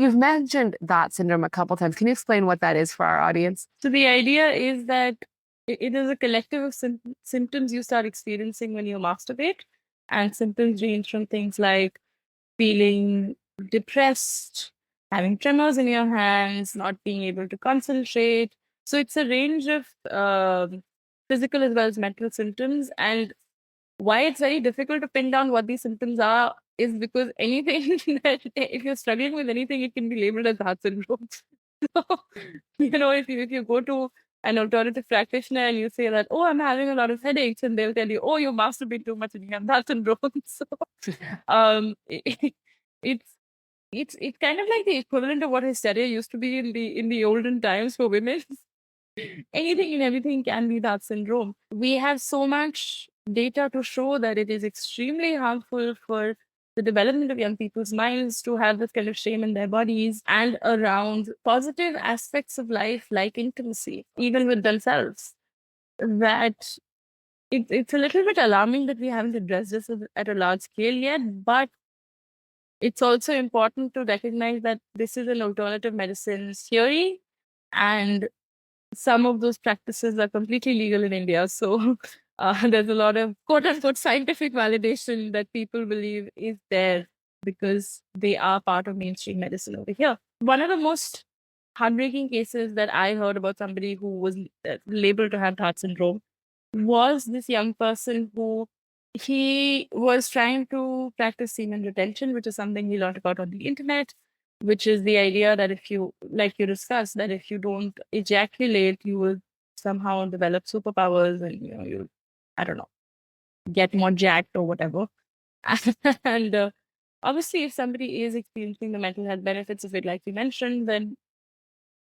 you've mentioned that syndrome a couple times. Can you explain what that is for our audience? So the idea is that it is a collective of symptoms you start experiencing when you masturbate. And symptoms range from things like feeling depressed, having tremors in your hands, not being able to concentrate. So it's a range of physical as well as mental symptoms. And why it's very difficult to pin down what these symptoms are is because anything that if you're struggling with anything, it can be labeled as heart syndrome. So, if you go to an alternative practitioner and you say that, oh, I'm having a lot of headaches, and they'll tell you, oh, you masturbate too much and you have that syndrome. So, um, it, it's it's kind of like the equivalent of what hysteria used to be in the olden times for women. Anything and everything can be that syndrome. We have so much data to show that it is extremely harmful for the development of young people's minds to have this kind of shame in their bodies and around positive aspects of life like intimacy, even with themselves. That it's a little bit alarming that we haven't addressed this at a large scale yet, but it's also important to recognize that this is an alternative medicine theory, and some of those practices are completely legal in India. So there's a lot of quote unquote scientific validation that people believe is there because they are part of mainstream medicine over here. One of the most heartbreaking cases that I heard about somebody who was labeled to have heart syndrome was this young person who he was trying to practice semen retention, which is something he learned about on the internet, which is the idea that if you, like you discussed, that if you don't ejaculate, you will somehow develop superpowers and, you, I don't know, get more jacked or whatever. And obviously, if somebody is experiencing the mental health benefits of it, like you mentioned, then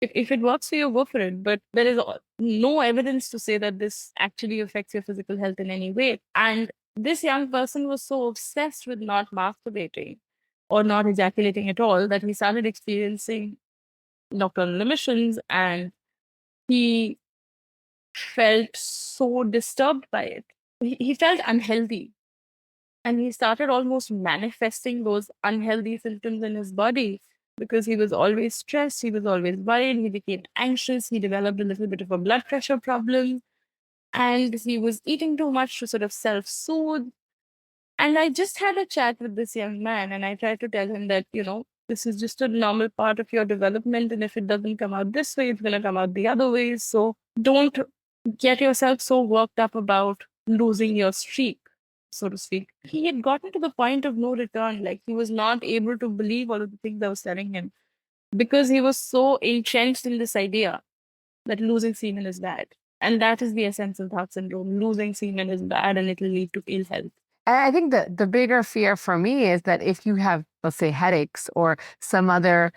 if it works for you, go for it. But there is no evidence to say that this actually affects your physical health in any way. And this young person was so obsessed with not masturbating or not ejaculating at all that he started experiencing nocturnal emissions, and he felt so disturbed by it. He felt unhealthy. And he started almost manifesting those unhealthy symptoms in his body because he was always stressed, he was always worried, he became anxious, he developed a little bit of a blood pressure problem, and he was eating too much to sort of self soothe. And I just had a chat with this young man, and I tried to tell him that, this is just a normal part of your development. And if it doesn't come out this way, it's going to come out the other way. So don't get yourself so worked up about losing your streak, so to speak. He had gotten to the point of no return. Like he was not able to believe all of the things I was telling him because he was so entrenched in this idea that losing semen is bad. And that is the essence of Down syndrome. Losing semen is bad and it will lead to ill health. And I think the bigger fear for me is that if you have, let's say, headaches or some other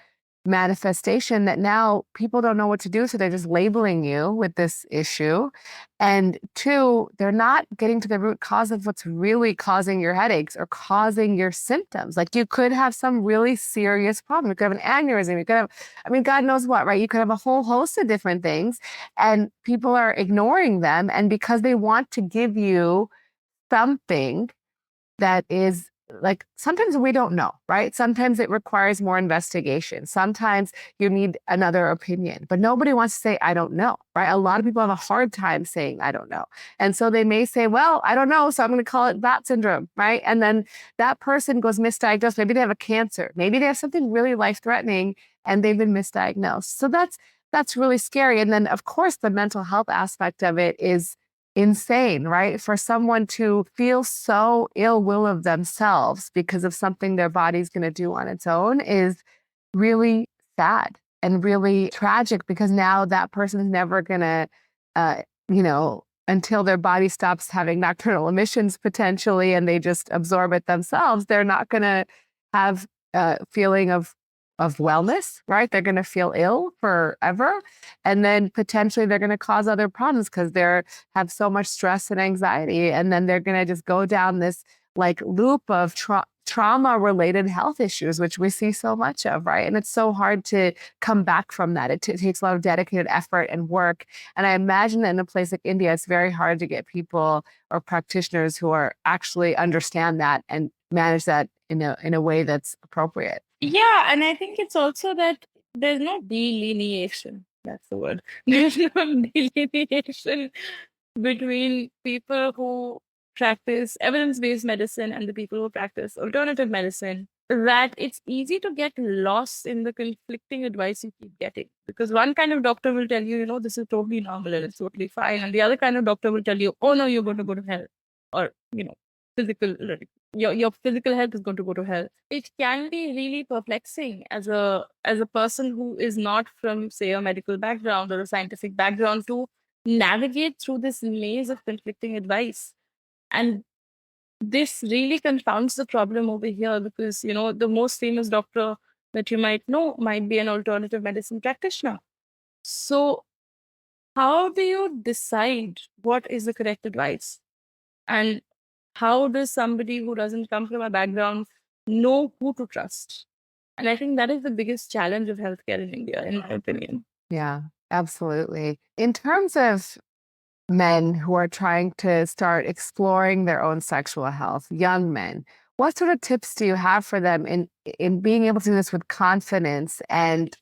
manifestation, that now people don't know what to do. So they're just labeling you with this issue. And two, they're not getting to the root cause of what's really causing your headaches or causing your symptoms. Like you could have some really serious problem. You could have an aneurysm. You could have, God knows what, right? You could have a whole host of different things, and people are ignoring them. And because they want to give you something that is like, sometimes we don't know, right? Sometimes it requires more investigation. Sometimes you need another opinion, but nobody wants to say, I don't know, right? A lot of people have a hard time saying, I don't know. And so they may say, well, I don't know, so I'm going to call it that syndrome, right? And then that person goes misdiagnosed. Maybe they have a cancer. Maybe they have something really life-threatening and they've been misdiagnosed. So that's really scary. And then, of course, the mental health aspect of it is insane, right? For someone to feel so ill will of themselves because of something their body's going to do on its own is really sad and really tragic, because now that person is never going to, until their body stops having nocturnal emissions potentially and they just absorb it themselves, they're not going to have a feeling of wellness, right? They're going to feel ill forever. And then potentially they're going to cause other problems because they have so much stress and anxiety. And then they're going to just go down this like loop of trauma-related health issues, which we see so much of, right? And it's so hard to come back from that. It takes a lot of dedicated effort and work. And I imagine that in a place like India, it's very hard to get people or practitioners who are actually understand that and manage that in a way that's appropriate. Yeah, and I think it's also that there's no delineation. That's the word. There's no delineation between people who practice evidence-based medicine and the people who practice alternative medicine. That it's easy to get lost in the conflicting advice you keep getting. Because one kind of doctor will tell you, this is totally normal and it's totally fine. And the other kind of doctor will tell you, oh no, you're going to go to hell. Or, physical your physical health is going to go to hell. It can be really perplexing as a person who is not from, say, a medical background or a scientific background to navigate through this maze of conflicting advice. And this really confounds the problem over here because, the most famous doctor that you might know might be an alternative medicine practitioner. So, how do you decide what is the correct advice? And how does somebody who doesn't come from a background know who to trust? And I think that is the biggest challenge of healthcare in India, in my opinion. Yeah, absolutely. In terms of men who are trying to start exploring their own sexual health, young men, what sort of tips do you have for them in being able to do this with confidence and,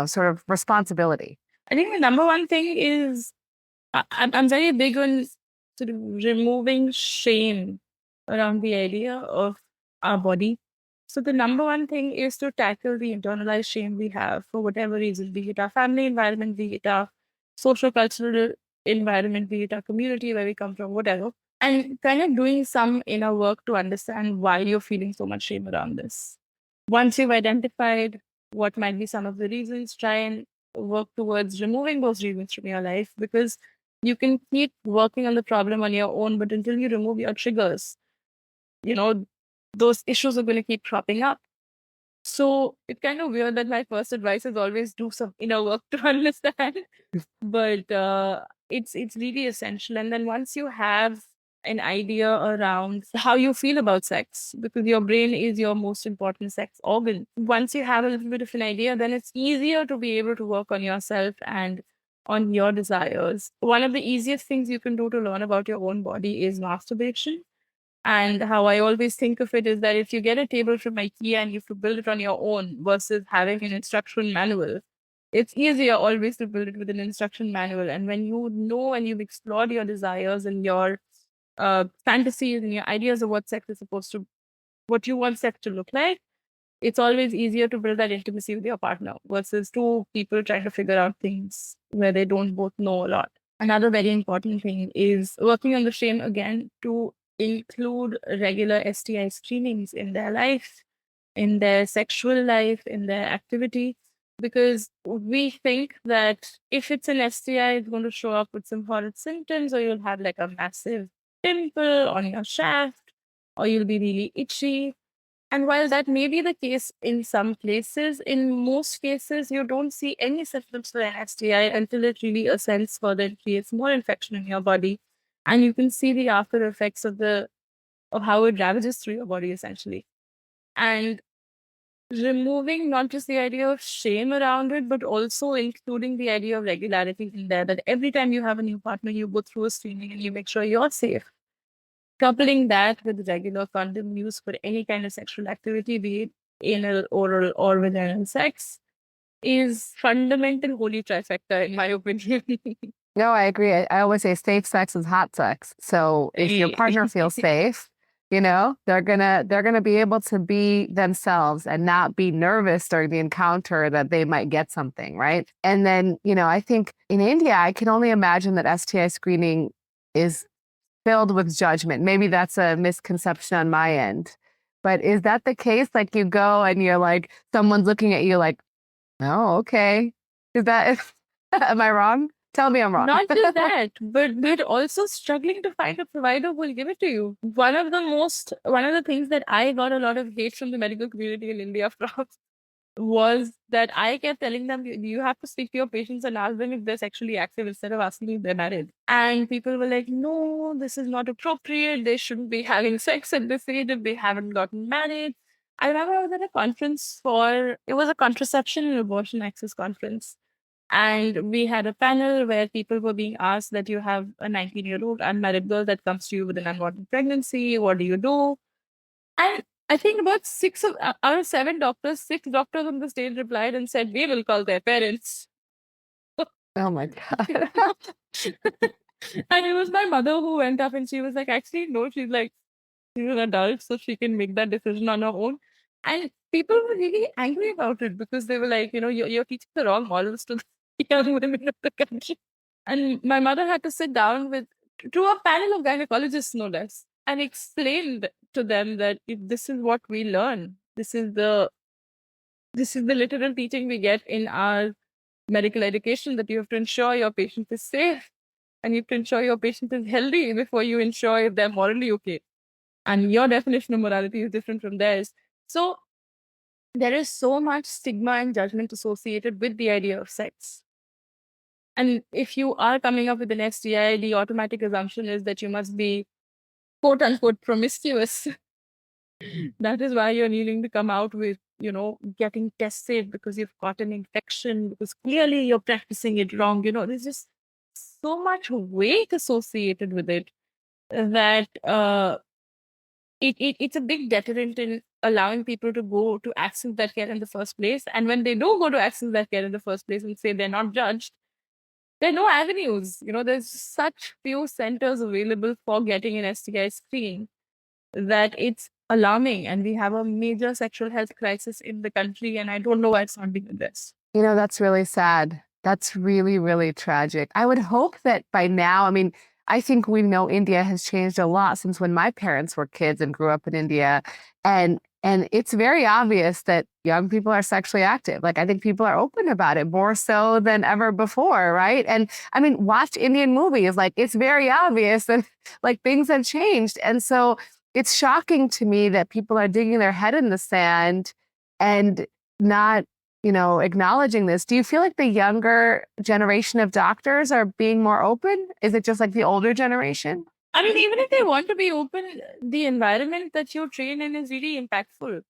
sort of responsibility? I think the number one thing is I'm very big on sort of removing shame around the idea of our body. So the number one thing is to tackle the internalized shame we have for whatever reason, be it our family environment, be it our social cultural environment, be it our community where we come from, whatever. And kind of doing some inner work to understand why you're feeling so much shame around this. Once you've identified what might be some of the reasons, try and work towards removing those reasons from your life because you can keep working on the problem on your own, but until you remove your triggers, you know, those issues are going to keep cropping up. So it's kind of weird that my first advice is always do some inner work to understand, but it's really essential. And then once you have an idea around how you feel about sex, because your brain is your most important sex organ, once you have a little bit of an idea, then it's easier to be able to work on yourself and on your desires. One of the easiest things you can do to learn about your own body is masturbation. And how I always think of it is that if you get a table from IKEA and you have to build it on your own versus having an instruction manual, it's easier always to build it with an instruction manual. And when you know and you've explored your desires and your fantasies and your ideas of what sex is supposed to, what you want sex to look like, it's always easier to build that intimacy with your partner versus two people trying to figure out things where they don't both know a lot. Another very important thing is working on the shame again to include regular STI screenings in their life, in their sexual life, in their activity, because we think that if it's an STI, it's going to show up with some horrid symptoms, or you'll have like a massive pimple on your shaft, or you'll be really itchy. And while that may be the case in some places, in most cases, you don't see any symptoms for an STI until it really ascends further and creates more infection in your body. And you can see the after effects of how it ravages through your body essentially. And removing not just the idea of shame around it, but also including the idea of regularity in there, that every time you have a new partner, you go through a screening and you make sure you're safe. Coupling that with regular condom use for any kind of sexual activity, be it anal, oral, or vaginal sex, is fundamental holy trifecta, in my opinion. No, I agree. I always say safe sex is hot sex. So if your partner feels safe, they're gonna be able to be themselves and not be nervous during the encounter that they might get something, right? And then, I think in India, I can only imagine that STI screening is filled with judgment. Maybe that's a misconception on my end. But is that the case? Like you go and you're like, someone's looking at you like, oh, okay. Is that, am I wrong? Tell me I'm wrong. Not just that, but also struggling to find a provider who will give it to you. One of the things that I got a lot of hate from the medical community in India from was that I kept telling them, you have to speak to your patients and ask them if they're sexually active instead of asking if they're married. And people were like, no, this is not appropriate. They shouldn't be having sex at this age if they haven't gotten married. I remember I was at a conference it was a contraception and abortion access conference. And we had a panel where people were being asked that you have a 19-year-old unmarried girl that comes to you with an unwanted pregnancy. What do you do? And I think about out of 7 doctors, 6 doctors on the stage replied and said, "We will call their parents." Oh my God. And it was my mother who went up and she was like, actually, no, she's an adult, so she can make that decision on her own. And people were really angry about it because they were like, you're teaching the wrong models to the young women of the country. And my mother had to sit down to a panel of gynecologists, no less, and explained to them that this is what we learn. This is the literal teaching we get in our medical education, that you have to ensure your patient is safe and you have to ensure your patient is healthy before you ensure if they're morally okay. And your definition of morality is different from theirs. So there is so much stigma and judgment associated with the idea of sex. And if you are coming up with an STI, the automatic assumption is that you must be quote unquote promiscuous. That is why you're needing to come out with, getting tested because you've got an infection, because clearly you're practicing it wrong. There's just so much weight associated with it that it's a big deterrent in allowing people to go to access that care in the first place. And when they do go to access that care in the first place and say they're not judged, there are no avenues. There's such few centers available for getting an STI screen that it's alarming. And we have a major sexual health crisis in the country. And I don't know why it's not being addressed. That's really sad. That's really, really tragic. I would hope that by now, I think we know India has changed a lot since when my parents were kids and grew up in India. And it's very obvious that young people are sexually active. Like, I think people are open about it more so than ever before, right? And watch Indian movies. Like, it's very obvious that like things have changed. And so it's shocking to me that people are digging their head in the sand and not acknowledging this. Do you feel like the younger generation of doctors are being more open? Is it just like the older generation? Even if they want to be open, the environment that you train in is really impactful.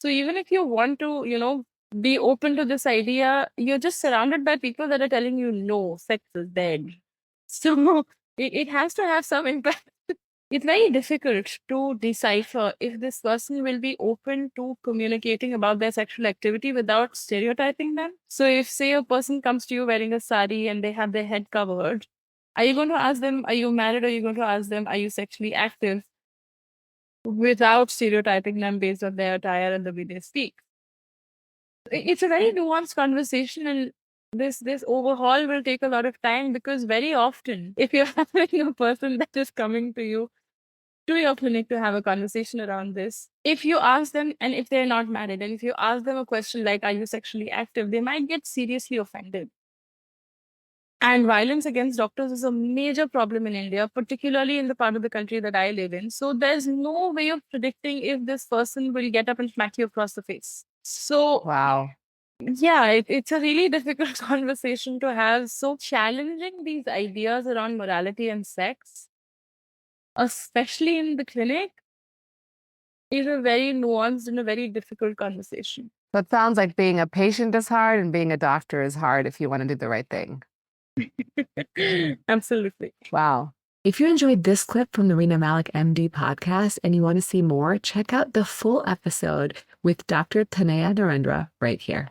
So even if you want to, be open to this idea, you're just surrounded by people that are telling you, no, sex is dead. So it has to have some impact. It's very difficult to decipher if this person will be open to communicating about their sexual activity without stereotyping them. So if, say, a person comes to you wearing a sari and they have their head covered, are you going to ask them, are you married? Or are you going to ask them, are you sexually active? Without stereotyping them based on their attire and the way they speak. It's a very nuanced conversation, and this overhaul will take a lot of time, because very often, if you're having a person that is coming to you to your clinic to have a conversation around this, if you ask them, and if they're not married, and if you ask them a question like, are you sexually active, they might get seriously offended. And violence against doctors is a major problem in India, particularly in the part of the country that I live in. So there's no way of predicting if this person will get up and smack you across the face. So, wow. Yeah, it's a really difficult conversation to have. So challenging these ideas around morality and sex, especially in the clinic, is a very nuanced and a very difficult conversation. So it sounds like being a patient is hard and being a doctor is hard if you want to do the right thing. Absolutely. Wow. If you enjoyed this clip from the Reena Malik MD podcast and you want to see more, check out the full episode with Dr. Tanaya Narendra right here.